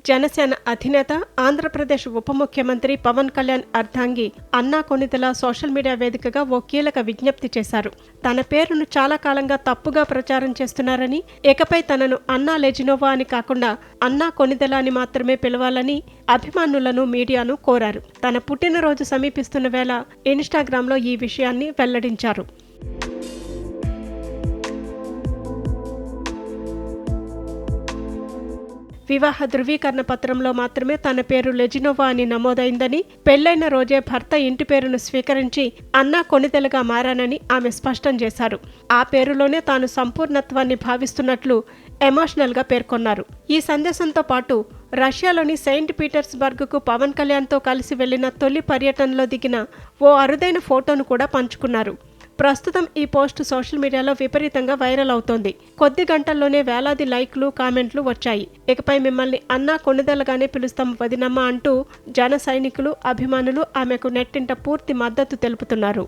జనసేన అధినేత, ఆంధ్రప్రదేశ్ ఉప ముఖ్యమంత్రి పవన్ కళ్యాణ్ అర్ధాంగి అన్నా కొణిదెల సోషల్ మీడియా వేదికగా ఓ కీలక విజ్ఞప్తి చేశారు. తన పేరును చాలా కాలంగా తప్పుగా ప్రచారం చేస్తున్నారని, ఇకపై తనను అన్నా లెజినోవా అని కాకుండా అన్నా కొణిదెల అని మాత్రమే పిలవాలని అభిమానులను, మీడియాను కోరారు. తన పుట్టినరోజు సమీపిస్తున్న వేళ ఇన్స్టాగ్రామ్లో ఈ విషయాన్ని వెల్లడించారు. వివాహ ధృవీకరణ పత్రంలో మాత్రమే తన పేరు లెజినోవా అని నమోదైందని, పెళ్లైన రోజే భర్త ఇంటి పేరును స్వీకరించి అన్నా కొణిదెలగా మారానని ఆమె స్పష్టం చేశారు. ఆ పేరులోనే తాను సంపూర్ణత్వాన్ని భావిస్తున్నట్లు ఎమోషనల్గా పేర్కొన్నారు. ఈ సందేశంతో పాటు రష్యాలోని సెయింట్ పీటర్స్బర్గ్కు పవన్ కళ్యాణ్తో కలిసి వెళ్లిన తొలి పర్యటనలో దిగిన ఓ అరుదైన ఫోటోను కూడా పంచుకున్నారు. ప్రస్తుతం ఈ పోస్ట్ సోషల్ మీడియాలో విపరీతంగా వైరల్ అవుతోంది. కొద్ది గంటల్లోనే వేలాది లైక్లు, కామెంట్లు వచ్చాయి. ఇకపై మిమ్మల్ని అన్నా కొణిదెలగానే పిలుస్తాం వదినమ్మ అంటూ జన సైనికులు, అభిమానులు ఆమెకు నెట్టింట పూర్తి మద్దతు తెలుపుతున్నారు.